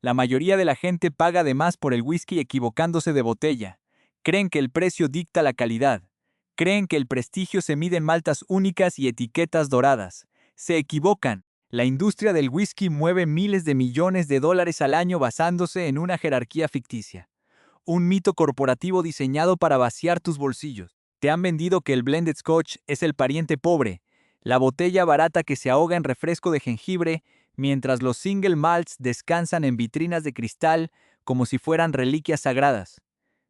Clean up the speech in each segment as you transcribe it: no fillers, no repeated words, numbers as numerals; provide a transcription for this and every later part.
La mayoría de la gente paga de más por el whisky equivocándose de botella. Creen que el precio dicta la calidad. Creen que el prestigio se mide en maltas únicas y etiquetas doradas. Se equivocan. La industria del whisky mueve miles de millones de dólares al año basándose en una jerarquía ficticia. Un mito corporativo diseñado para vaciar tus bolsillos. Te han vendido que el blended scotch es el pariente pobre, la botella barata que se ahoga en refresco de jengibre, mientras los single malts descansan en vitrinas de cristal como si fueran reliquias sagradas.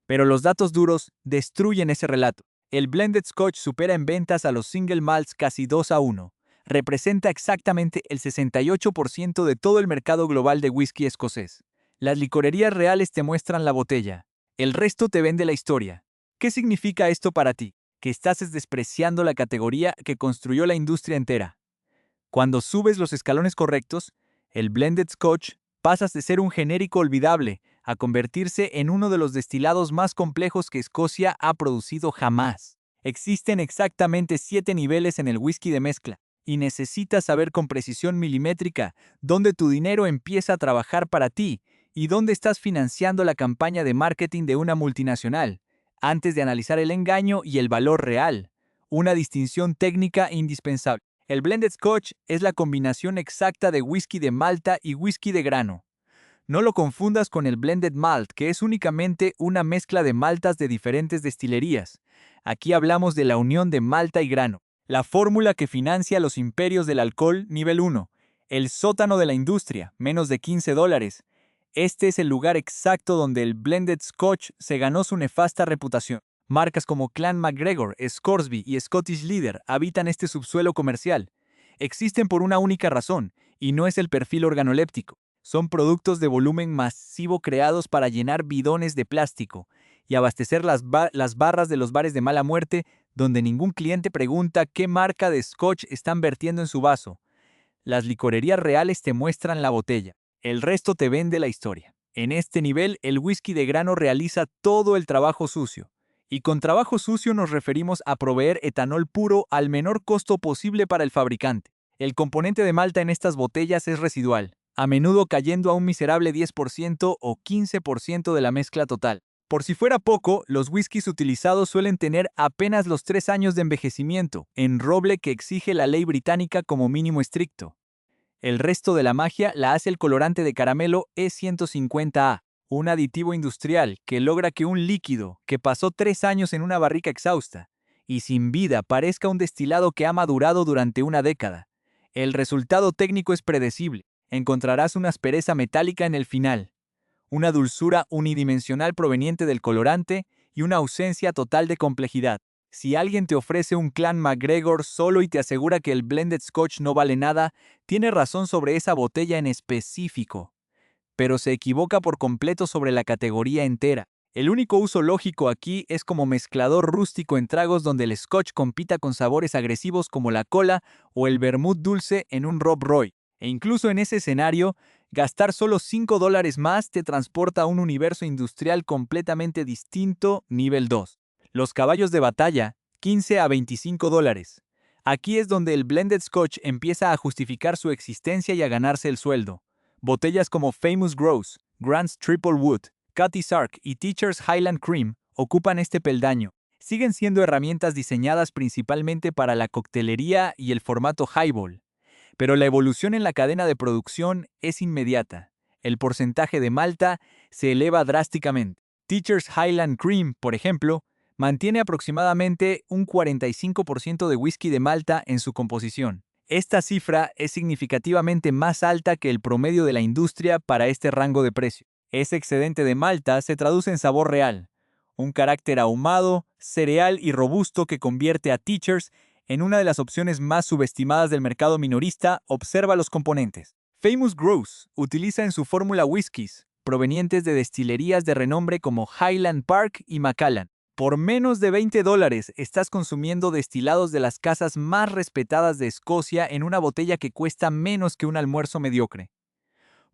Pero los datos duros destruyen ese relato. El blended scotch supera en ventas a los single malts casi 2-1. Representa exactamente el 68% de todo el mercado global de whisky escocés. Las licorerías reales te muestran la botella. El resto te vende la historia. ¿Qué significa esto para ti? Que estás despreciando la categoría que construyó la industria entera. Cuando subes los escalones correctos, el blended scotch pasas de ser un genérico olvidable a convertirse en uno de los destilados más complejos que Escocia ha producido jamás. Existen exactamente 7 niveles en el whisky de mezcla, y necesitas saber con precisión milimétrica dónde tu dinero empieza a trabajar para ti y dónde estás financiando la campaña de marketing de una multinacional, antes de analizar el engaño y el valor real. Una distinción técnica indispensable. El blended scotch es la combinación exacta de whisky de malta y whisky de grano. No lo confundas con el blended malt, que es únicamente una mezcla de maltas de diferentes destilerías. Aquí hablamos de la unión de malta y grano. La fórmula que financia los imperios del alcohol nivel 1. El sótano de la industria, menos de $15. Este es el lugar exacto donde el blended scotch se ganó su nefasta reputación. Marcas como Clan MacGregor, Scoresby y Scottish Leader habitan este subsuelo comercial. Existen por una única razón, y no es el perfil organoléptico. Son productos de volumen masivo creados para llenar bidones de plástico y abastecer las barras de los bares de mala muerte donde ningún cliente pregunta qué marca de scotch están vertiendo en su vaso. Las licorerías reales te muestran la botella. El resto te vende la historia. En este nivel, el whisky de grano realiza todo el trabajo sucio. Y con trabajo sucio nos referimos a proveer etanol puro al menor costo posible para el fabricante. El componente de malta en estas botellas es residual, a menudo cayendo a un miserable 10% o 15% de la mezcla total. Por si fuera poco, los whiskies utilizados suelen tener apenas los 3 años de envejecimiento, en roble que exige la ley británica como mínimo estricto. El resto de la magia la hace el colorante de caramelo E150A, un aditivo industrial que logra que un líquido que pasó 3 años en una barrica exhausta y sin vida parezca un destilado que ha madurado durante una década. El resultado técnico es predecible. Encontrarás una aspereza metálica en el final, una dulzura unidimensional proveniente del colorante y una ausencia total de complejidad. Si alguien te ofrece un Clan MacGregor solo y te asegura que el blended scotch no vale nada, tiene razón sobre esa botella en específico, pero se equivoca por completo sobre la categoría entera. El único uso lógico aquí es como mezclador rústico en tragos donde el scotch compita con sabores agresivos como la cola o el vermut dulce en un Rob Roy. E incluso en ese escenario, gastar solo $5 más te transporta a un universo industrial completamente distinto, nivel 2. Los caballos de batalla, $15 a $25. Aquí es donde el blended scotch empieza a justificar su existencia y a ganarse el sueldo. Botellas como Famous Grouse, Grant's Triple Wood, Cutty Sark y Teacher's Highland Cream ocupan este peldaño. Siguen siendo herramientas diseñadas principalmente para la coctelería y el formato highball. Pero la evolución en la cadena de producción es inmediata. El porcentaje de malta se eleva drásticamente. Teacher's Highland Cream, por ejemplo, mantiene aproximadamente un 45% de whisky de malta en su composición. Esta cifra es significativamente más alta que el promedio de la industria para este rango de precio. Ese excedente de malta se traduce en sabor real, un carácter ahumado, cereal y robusto que convierte a Teacher's en una de las opciones más subestimadas del mercado minorista. Observa los componentes. Famous Grouse utiliza en su fórmula whiskies provenientes de destilerías de renombre como Highland Park y Macallan. Por menos de $20 estás consumiendo destilados de las casas más respetadas de Escocia en una botella que cuesta menos que un almuerzo mediocre.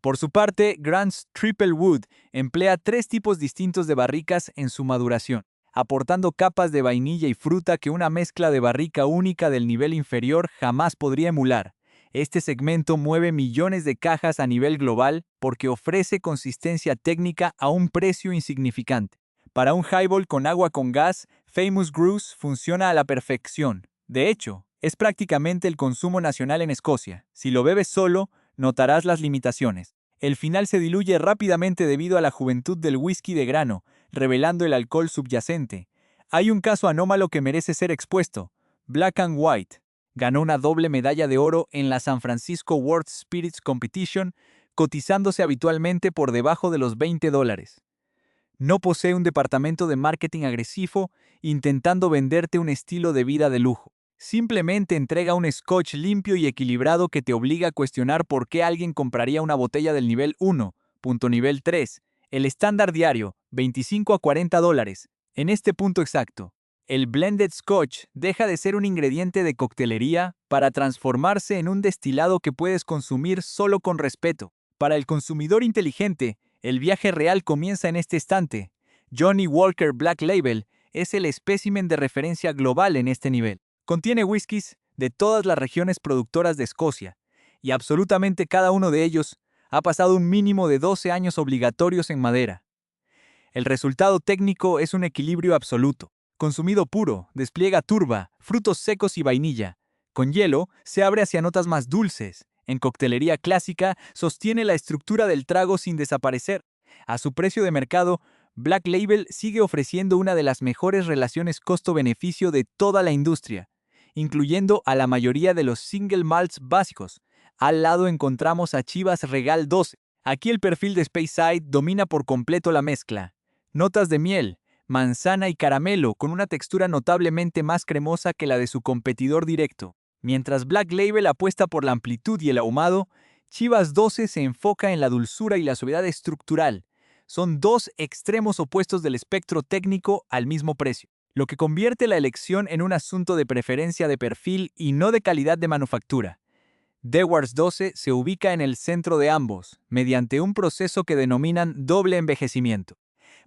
Por su parte, Grant's Triple Wood emplea 3 tipos distintos de barricas en su maduración, aportando capas de vainilla y fruta que una mezcla de barrica única del nivel inferior jamás podría emular. Este segmento mueve millones de cajas a nivel global porque ofrece consistencia técnica a un precio insignificante. Para un highball con agua con gas, Famous Grouse funciona a la perfección. De hecho, es prácticamente el consumo nacional en Escocia. Si lo bebes solo, notarás las limitaciones. El final se diluye rápidamente debido a la juventud del whisky de grano, revelando el alcohol subyacente. Hay un caso anómalo que merece ser expuesto. Black and White ganó una doble medalla de oro en la San Francisco World Spirits Competition, cotizándose habitualmente por debajo de los $20. No posee un departamento de marketing agresivo intentando venderte un estilo de vida de lujo. Simplemente entrega un scotch limpio y equilibrado que te obliga a cuestionar por qué alguien compraría una botella del nivel 1, nivel 3, el estándar diario, $25 a $40. En este punto exacto, el blended scotch deja de ser un ingrediente de coctelería para transformarse en un destilado que puedes consumir solo con respeto. Para el consumidor inteligente, el viaje real comienza en este instante. Johnnie Walker Black Label es el espécimen de referencia global en este nivel. Contiene whiskies de todas las regiones productoras de Escocia, y absolutamente cada uno de ellos ha pasado un mínimo de 12 años obligatorios en madera. El resultado técnico es un equilibrio absoluto. Consumido puro, despliega turba, frutos secos y vainilla. Con hielo, se abre hacia notas más dulces. En coctelería clásica, sostiene la estructura del trago sin desaparecer. A su precio de mercado, Black Label sigue ofreciendo una de las mejores relaciones costo-beneficio de toda la industria, incluyendo a la mayoría de los single malts básicos. Al lado encontramos a Chivas Regal 12. Aquí el perfil de Speyside domina por completo la mezcla. Notas de miel, manzana y caramelo con una textura notablemente más cremosa que la de su competidor directo. Mientras Black Label apuesta por la amplitud y el ahumado, Chivas 12 se enfoca en la dulzura y la suavidad estructural. Son dos extremos opuestos del espectro técnico al mismo precio, lo que convierte la elección en un asunto de preferencia de perfil y no de calidad de manufactura. Dewar's 12 se ubica en el centro de ambos, mediante un proceso que denominan doble envejecimiento.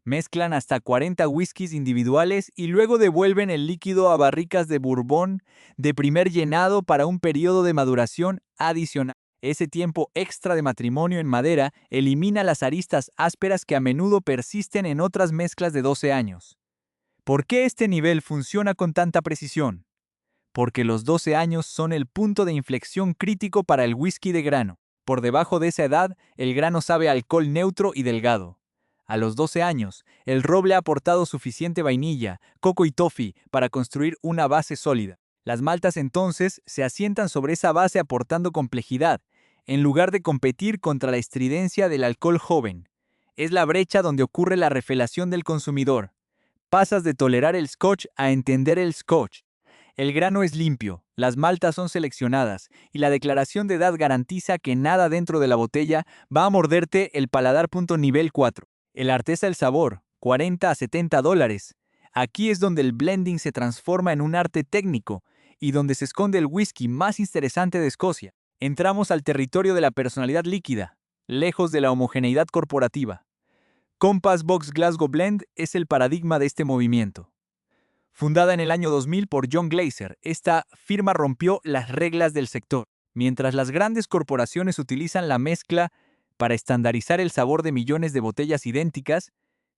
Mezclan hasta 40 whiskies individuales y luego devuelven el líquido a barricas de bourbon de primer llenado para un periodo de maduración adicional. Ese tiempo extra de matrimonio en madera elimina las aristas ásperas que a menudo persisten en otras mezclas de 12 años. ¿Por qué este nivel funciona con tanta precisión? Porque los 12 años son el punto de inflexión crítico para el whisky de grano. Por debajo de esa edad, el grano sabe a alcohol neutro y delgado. A los 12 años, el roble ha aportado suficiente vainilla, coco y toffee para construir una base sólida. Las maltas entonces se asientan sobre esa base aportando complejidad, en lugar de competir contra la estridencia del alcohol joven. Es la brecha donde ocurre la revelación del consumidor. Pasas de tolerar el scotch a entender el scotch. El grano es limpio, las maltas son seleccionadas y la declaración de edad garantiza que nada dentro de la botella va a morderte el paladar. Nivel 4. El artesa del sabor, $40 a $70. Aquí es donde el blending se transforma en un arte técnico y donde se esconde el whisky más interesante de Escocia. Entramos al territorio de la personalidad líquida, lejos de la homogeneidad corporativa. Compass Box Glasgow Blend es el paradigma de este movimiento. Fundada en el año 2000 por John Glaser, esta firma rompió las reglas del sector. Mientras las grandes corporaciones utilizan la mezcla para estandarizar el sabor de millones de botellas idénticas,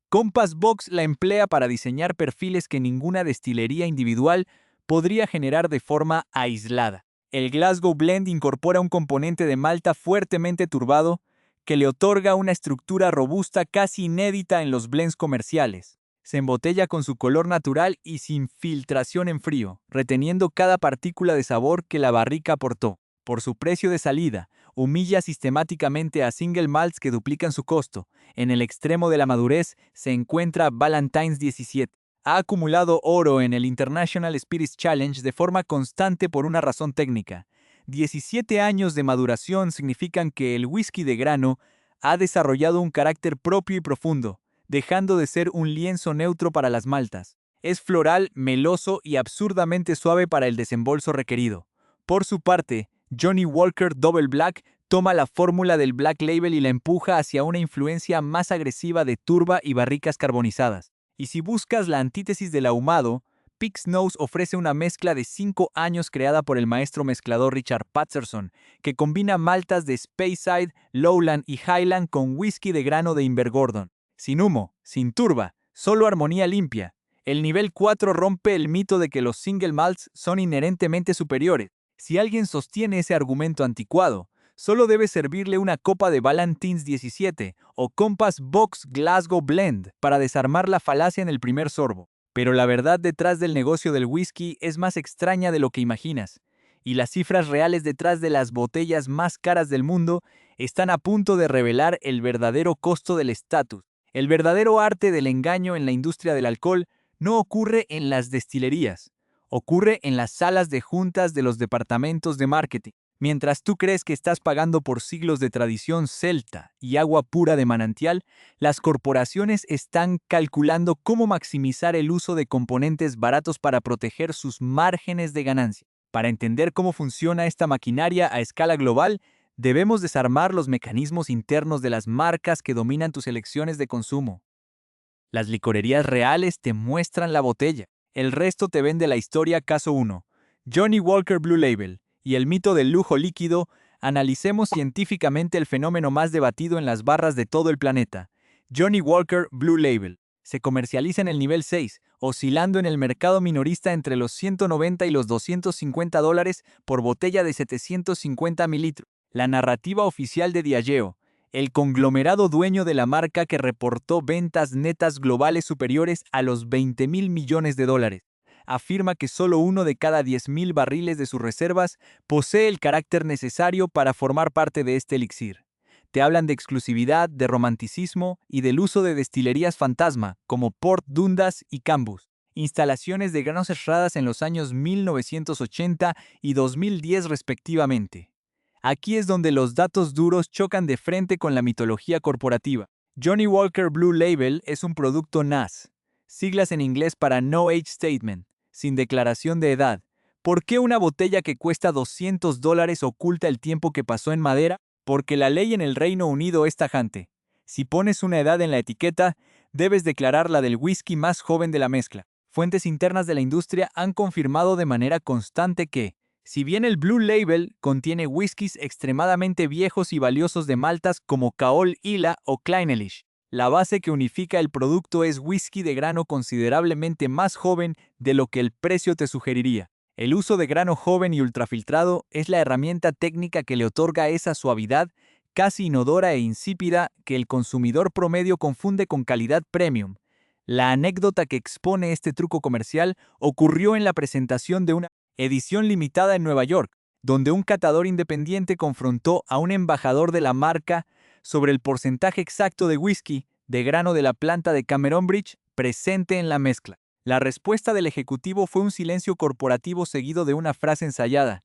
Compass Box la emplea para diseñar perfiles que ninguna destilería individual podría generar de forma aislada. El Glasgow Blend incorpora un componente de malta fuertemente turbado que le otorga una estructura robusta casi inédita en los blends comerciales. Se embotella con su color natural y sin filtración en frío, reteniendo cada partícula de sabor que la barrica aportó. Por su precio de salida, humilla sistemáticamente a single malts que duplican su costo. En el extremo de la madurez se encuentra Ballantine's 17. Ha acumulado oro en el International Spirits Challenge de forma constante por una razón técnica. 17 años de maduración significan que el whisky de grano ha desarrollado un carácter propio y profundo, dejando de ser un lienzo neutro para las maltas. Es floral, meloso y absurdamente suave para el desembolso requerido. Por su parte, Johnnie Walker Double Black toma la fórmula del Black Label y la empuja hacia una influencia más agresiva de turba y barricas carbonizadas. Y si buscas la antítesis del ahumado, Peak Snows ofrece una mezcla de 5 años creada por el maestro mezclador Richard Patterson, que combina maltas de Speyside, Lowland y Highland con whisky de grano de Invergordon. Sin humo, sin turba, solo armonía limpia. El nivel 4 rompe el mito de que los single malts son inherentemente superiores. Si alguien sostiene ese argumento anticuado, solo debe servirle una copa de Ballantines 17 o Compass Box Glasgow Blend para desarmar la falacia en el primer sorbo. Pero la verdad detrás del negocio del whisky es más extraña de lo que imaginas, y las cifras reales detrás de las botellas más caras del mundo están a punto de revelar el verdadero costo del estatus. El verdadero arte del engaño en la industria del alcohol no ocurre en las destilerías, ocurre en las salas de juntas de los departamentos de marketing. Mientras tú crees que estás pagando por siglos de tradición celta y agua pura de manantial, las corporaciones están calculando cómo maximizar el uso de componentes baratos para proteger sus márgenes de ganancia. Para entender cómo funciona esta maquinaria a escala global, debemos desarmar los mecanismos internos de las marcas que dominan tus elecciones de consumo. Las licorerías reales te muestran la botella. El resto te vende la historia. Caso 1. Johnnie Walker Blue Label y el mito del lujo líquido. Analicemos científicamente el fenómeno más debatido en las barras de todo el planeta. Johnnie Walker Blue Label se comercializa en el nivel 6, oscilando en el mercado minorista entre los 190 y los $250 por botella de 750 mililitros. La narrativa oficial de Diageo, el conglomerado dueño de la marca, que reportó ventas netas globales superiores a los $20,000 millones, afirma que solo uno de cada 10,000 barriles de sus reservas posee el carácter necesario para formar parte de este elixir. Te hablan de exclusividad, de romanticismo y del uso de destilerías fantasma como Port Dundas y Cambus, instalaciones de granos cerradas en los años 1980 y 2010 respectivamente. Aquí es donde los datos duros chocan de frente con la mitología corporativa. Johnnie Walker Blue Label es un producto NAS, siglas en inglés para No Age Statement, sin declaración de edad. ¿Por qué una botella que cuesta $200 oculta el tiempo que pasó en madera? Porque la ley en el Reino Unido es tajante. Si pones una edad en la etiqueta, debes declarar la del whisky más joven de la mezcla. Fuentes internas de la industria han confirmado de manera constante que, si bien el Blue Label contiene whiskies extremadamente viejos y valiosos de maltas como Caol Ila o Clynelish, la base que unifica el producto es whisky de grano considerablemente más joven de lo que el precio te sugeriría. El uso de grano joven y ultrafiltrado es la herramienta técnica que le otorga esa suavidad casi inodora e insípida que el consumidor promedio confunde con calidad premium. La anécdota que expone este truco comercial ocurrió en la presentación de una edición limitada en Nueva York, donde un catador independiente confrontó a un embajador de la marca sobre el porcentaje exacto de whisky de grano de la planta de Cameron Bridge presente en la mezcla. La respuesta del ejecutivo fue un silencio corporativo seguido de una frase ensayada.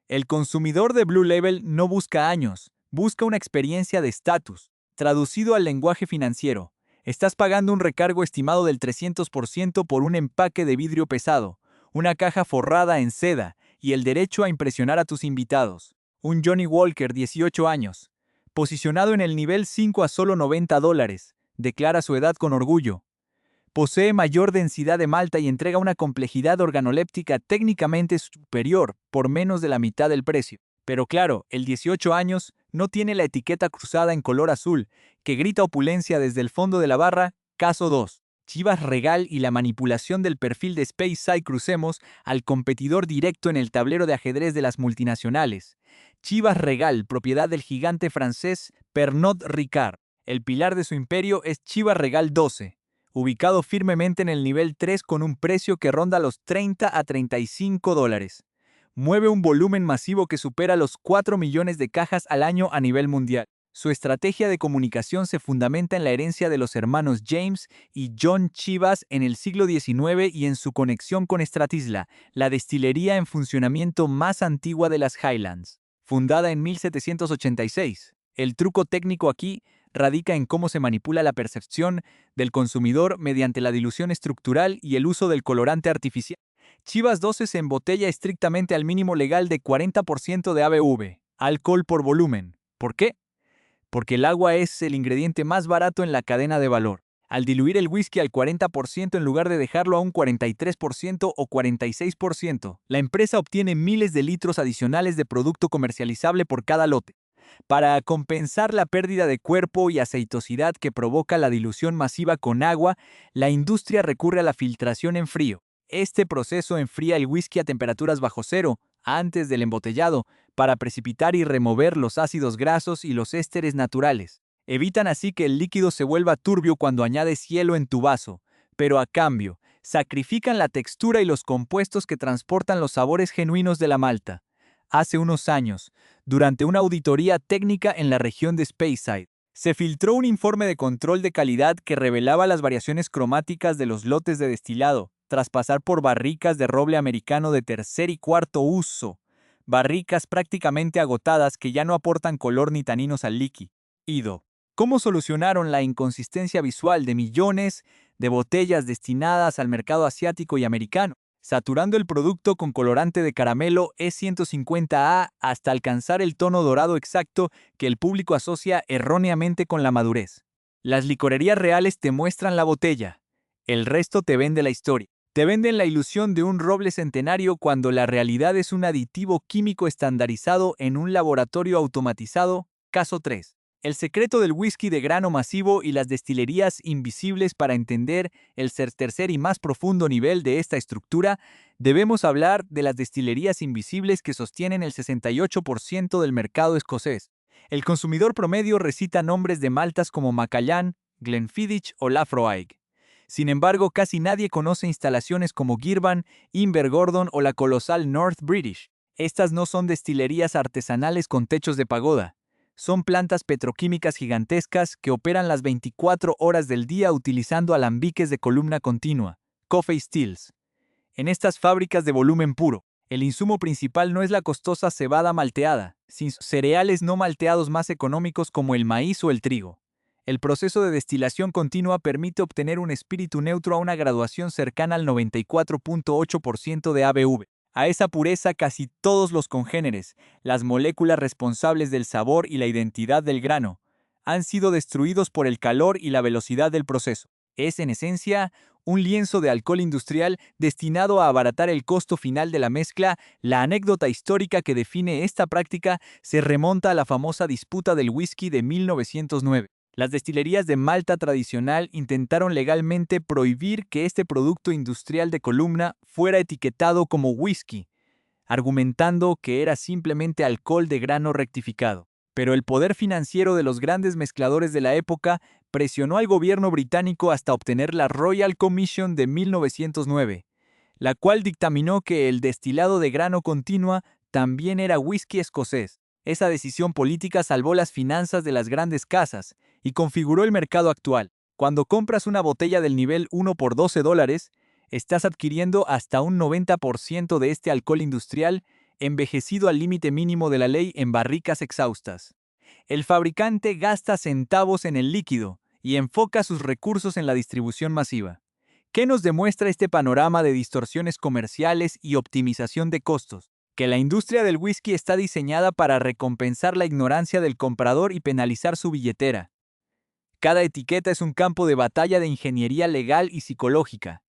El consumidor de Blue Label no busca años, busca una experiencia de estatus. Traducido al lenguaje financiero, estás pagando un recargo estimado del 300% por un empaque de vidrio pesado, una caja forrada en seda y el derecho a impresionar a tus invitados. Un Johnnie Walker, 18 años, posicionado en el nivel 5 a solo $90, declara su edad con orgullo. Posee mayor densidad de malta y entrega una complejidad organoléptica técnicamente superior por menos de la mitad del precio. Pero claro, el 18 años no tiene la etiqueta cruzada en color azul, que grita opulencia desde el fondo de la barra. Caso 2. Chivas Regal y la manipulación del perfil de Speyside. Crucemos al competidor directo en el tablero de ajedrez de las multinacionales. Chivas Regal, propiedad del gigante francés Pernod Ricard. El pilar de su imperio es Chivas Regal 12, ubicado firmemente en el nivel 3 con un precio que ronda los $30 a $35. Mueve un volumen masivo que supera los 4 millones de cajas al año a nivel mundial. Su estrategia de comunicación se fundamenta en la herencia de los hermanos James y John Chivas en el siglo XIX y en su conexión con Stratisla, la destilería en funcionamiento más antigua de las Highlands. Fundada en 1786, el truco técnico aquí radica en cómo se manipula la percepción del consumidor mediante la dilución estructural y el uso del colorante artificial. Chivas 12 se embotella estrictamente al mínimo legal de 40% de ABV, alcohol por volumen. ¿Por qué? Porque el agua es el ingrediente más barato en la cadena de valor. Al diluir el whisky al 40% en lugar de dejarlo a un 43% o 46%, la empresa obtiene miles de litros adicionales de producto comercializable por cada lote. Para compensar la pérdida de cuerpo y aceitosidad que provoca la dilución masiva con agua, la industria recurre a la filtración en frío. Este proceso enfría el whisky a temperaturas bajo cero, antes del embotellado, para precipitar y remover los ácidos grasos y los ésteres naturales. Evitan así que el líquido se vuelva turbio cuando añades hielo en tu vaso, pero a cambio, sacrifican la textura y los compuestos que transportan los sabores genuinos de la malta. Hace unos años, durante una auditoría técnica en la región de Speyside, se filtró un informe de control de calidad que revelaba las variaciones cromáticas de los lotes de destilado, tras pasar por barricas de roble americano de tercer y cuarto uso, barricas prácticamente agotadas que ya no aportan color ni taninos al líquido. ¿Cómo solucionaron la inconsistencia visual de millones de botellas destinadas al mercado asiático y americano? Saturando el producto con colorante de caramelo E150A hasta alcanzar el tono dorado exacto que el público asocia erróneamente con la madurez. Las licorerías reales te muestran la botella, el resto te vende la historia. Te venden la ilusión de un roble centenario cuando la realidad es un aditivo químico estandarizado en un laboratorio automatizado. Caso 3. El secreto del whisky de grano masivo y las destilerías invisibles. Para entender el tercer y más profundo nivel de esta estructura, debemos hablar de las destilerías invisibles que sostienen el 68% del mercado escocés. El consumidor promedio recita nombres de maltas como Macallan, Glenfiddich o Laphroaig. Sin embargo, casi nadie conoce instalaciones como Girvan, Invergordon o la colosal North British. Estas no son destilerías artesanales con techos de pagoda. Son plantas petroquímicas gigantescas que operan las 24 horas del día utilizando alambiques de columna continua, coffee stills. En estas fábricas de volumen puro, el insumo principal no es la costosa cebada malteada, sino cereales no malteados más económicos como el maíz o el trigo. El proceso de destilación continua permite obtener un espíritu neutro a una graduación cercana al 94.8% de ABV. A esa pureza casi todos los congéneres, las moléculas responsables del sabor y la identidad del grano, han sido destruidos por el calor y la velocidad del proceso. Es, en esencia, un lienzo de alcohol industrial destinado a abaratar el costo final de la mezcla. La anécdota histórica que define esta práctica se remonta a la famosa disputa del whisky de 1909. Las destilerías de malta tradicional intentaron legalmente prohibir que este producto industrial de columna fuera etiquetado como whisky, argumentando que era simplemente alcohol de grano rectificado. Pero el poder financiero de los grandes mezcladores de la época presionó al gobierno británico hasta obtener la Royal Commission de 1909, la cual dictaminó que el destilado de grano continua también era whisky escocés. Esa decisión política salvó las finanzas de las grandes casas y configuró el mercado actual. Cuando compras una botella del nivel 1 por $12, estás adquiriendo hasta un 90% de este alcohol industrial envejecido al límite mínimo de la ley en barricas exhaustas. El fabricante gasta centavos en el líquido y enfoca sus recursos en la distribución masiva. ¿Qué nos demuestra este panorama de distorsiones comerciales y optimización de costos? Que la industria del whisky está diseñada para recompensar la ignorancia del comprador y penalizar su billetera. Cada etiqueta es un campo de batalla de ingeniería legal y psicológica.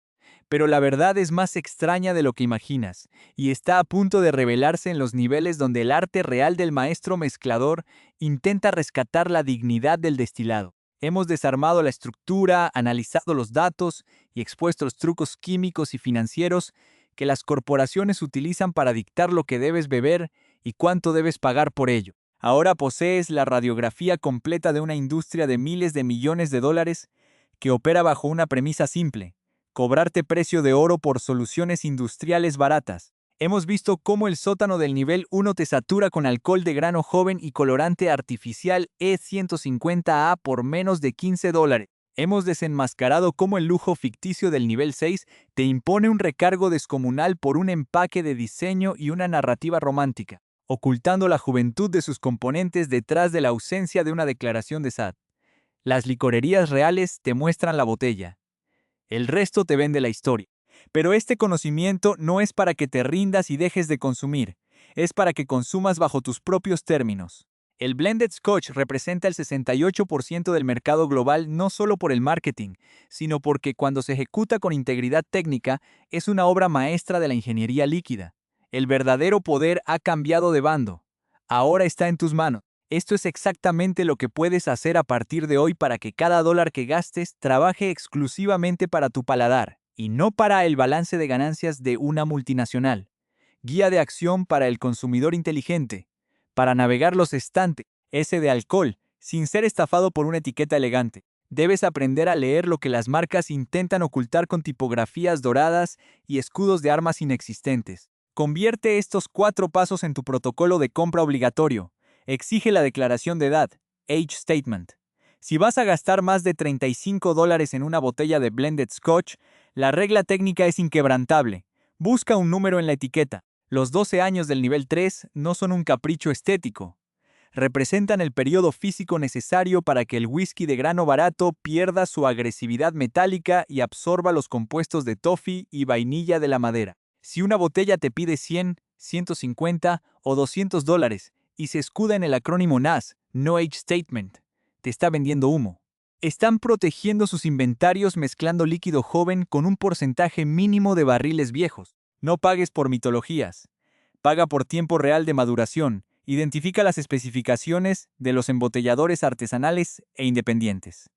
Pero la verdad es más extraña de lo que imaginas, y está a punto de revelarse en los niveles donde el arte real del maestro mezclador intenta rescatar la dignidad del destilado. Hemos desarmado la estructura, analizado los datos y expuesto los trucos químicos y financieros que las corporaciones utilizan para dictar lo que debes beber y cuánto debes pagar por ello. Ahora posees la radiografía completa de una industria de miles de millones de dólares que opera bajo una premisa simple: cobrarte precio de oro por soluciones industriales baratas. Hemos visto cómo el sótano del nivel 1 te satura con alcohol de grano joven y colorante artificial E150A por menos de $15. Hemos desenmascarado cómo el lujo ficticio del nivel 6 te impone un recargo descomunal por un empaque de diseño y una narrativa romántica, ocultando la juventud de sus componentes detrás de la ausencia de una declaración de SAT. Las licorerías reales te muestran la botella. El resto te vende la historia. Pero este conocimiento no es para que te rindas y dejes de consumir, es para que consumas bajo tus propios términos. El blended Scotch representa el 68% del mercado global no solo por el marketing, sino porque cuando se ejecuta con integridad técnica es una obra maestra de la ingeniería líquida. El verdadero poder ha cambiado de bando. Ahora está en tus manos. Esto es exactamente lo que puedes hacer a partir de hoy para que cada dólar que gastes trabaje exclusivamente para tu paladar y no para el balance de ganancias de una multinacional. Guía de acción para el consumidor inteligente. Para navegar los estantes, ese de alcohol, sin ser estafado por una etiqueta elegante. Debes aprender a leer lo que las marcas intentan ocultar con tipografías doradas y escudos de armas inexistentes. Convierte estos 4 pasos en tu protocolo de compra obligatorio. Exige la declaración de edad, Age Statement. Si vas a gastar más de $35 en una botella de blended Scotch, la regla técnica es inquebrantable. Busca un número en la etiqueta. Los 12 años del nivel 3 no son un capricho estético. Representan el periodo físico necesario para que el whisky de grano barato pierda su agresividad metálica y absorba los compuestos de toffee y vainilla de la madera. Si una botella te pide 100, 150 o $200 y se escuda en el acrónimo NAS, No Age Statement, te está vendiendo humo. Están protegiendo sus inventarios mezclando líquido joven con un porcentaje mínimo de barriles viejos. No pagues por mitologías. Paga por tiempo real de maduración. Identifica las especificaciones de los embotelladores artesanales e independientes.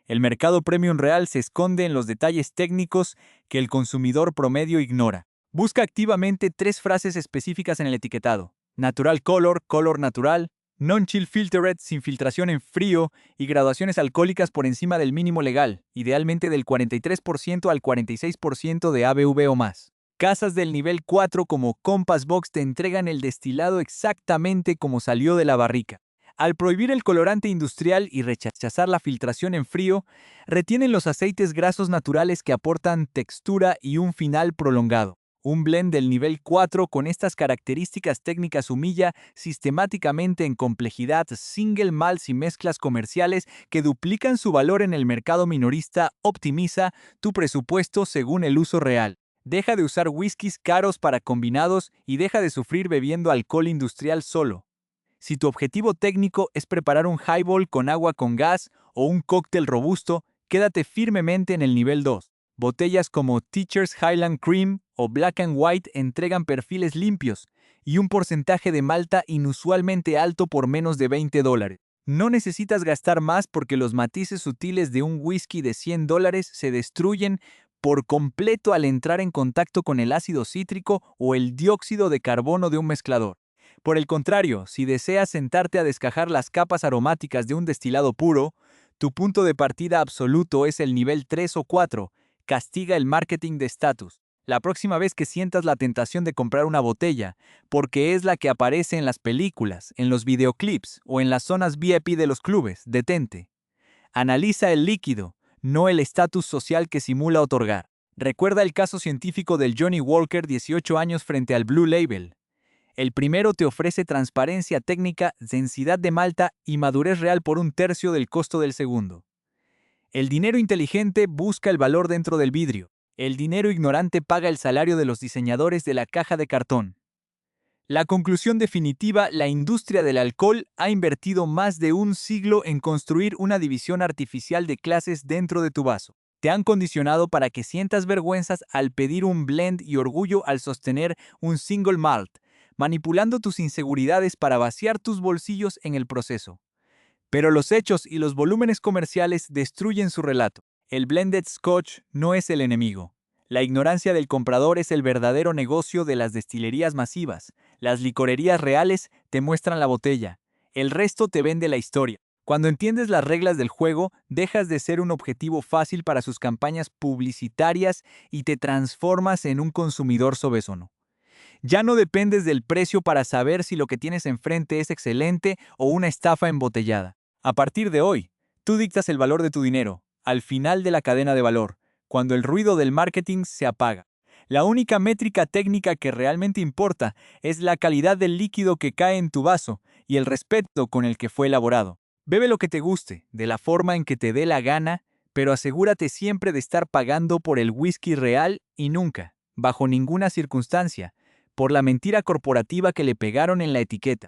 El mercado premium real se esconde en los detalles técnicos que el consumidor promedio ignora. Busca activamente 3 frases específicas en el etiquetado: Natural Color, color natural, Non-Chill Filtered, sin filtración en frío y graduaciones alcohólicas por encima del mínimo legal, idealmente del 43% al 46% de ABV o más. Casas del nivel 4 como Compass Box te entregan el destilado exactamente como salió de la barrica. Al prohibir el colorante industrial y rechazar la filtración en frío, retienen los aceites grasos naturales que aportan textura y un final prolongado. Un blend del nivel 4 con estas características técnicas humilla sistemáticamente en complejidad single malts y mezclas comerciales que duplican su valor en el mercado minorista. Optimiza tu presupuesto según el uso real. Deja de usar whiskies caros para combinados y deja de sufrir bebiendo alcohol industrial solo. Si tu objetivo técnico es preparar un highball con agua con gas o un cóctel robusto, quédate firmemente en el nivel 2. Botellas como Teacher's Highland Cream o Black and White entregan perfiles limpios y un porcentaje de malta inusualmente alto por menos de $20. No necesitas gastar más porque los matices sutiles de un whisky de $100 se destruyen por completo al entrar en contacto con el ácido cítrico o el dióxido de carbono de un mezclador. Por el contrario, si deseas sentarte a descajar las capas aromáticas de un destilado puro, tu punto de partida absoluto es el nivel 3 o 4. Castiga el marketing de estatus. La próxima vez que sientas la tentación de comprar una botella, porque es la que aparece en las películas, en los videoclips o en las zonas VIP de los clubes, detente. Analiza el líquido, no el estatus social que simula otorgar. Recuerda el caso científico del Johnny Walker 18 años frente al Blue Label. El primero te ofrece transparencia técnica, densidad de malta y madurez real por 1/3 del costo del segundo. El dinero inteligente busca el valor dentro del vidrio. El dinero ignorante paga el salario de los diseñadores de la caja de cartón. La conclusión definitiva: la industria del alcohol ha invertido más de un siglo en construir una división artificial de clases dentro de tu vaso. Te han condicionado para que sientas vergüenzas al pedir un blend y orgullo al sostener un single malt, manipulando tus inseguridades para vaciar tus bolsillos en el proceso. Pero los hechos y los volúmenes comerciales destruyen su relato. El blended Scotch no es el enemigo. La ignorancia del comprador es el verdadero negocio de las destilerías masivas. Las licorerías reales te muestran la botella. El resto te vende la historia. Cuando entiendes las reglas del juego, dejas de ser un objetivo fácil para sus campañas publicitarias y te transformas en un consumidor sobesono. Ya no dependes del precio para saber si lo que tienes enfrente es excelente o una estafa embotellada. A partir de hoy, tú dictas el valor de tu dinero, al final de la cadena de valor, cuando el ruido del marketing se apaga. La única métrica técnica que realmente importa es la calidad del líquido que cae en tu vaso y el respeto con el que fue elaborado. Bebe lo que te guste, de la forma en que te dé la gana, pero asegúrate siempre de estar pagando por el whisky real y nunca, bajo ninguna circunstancia, por la mentira corporativa que le pegaron en la etiqueta.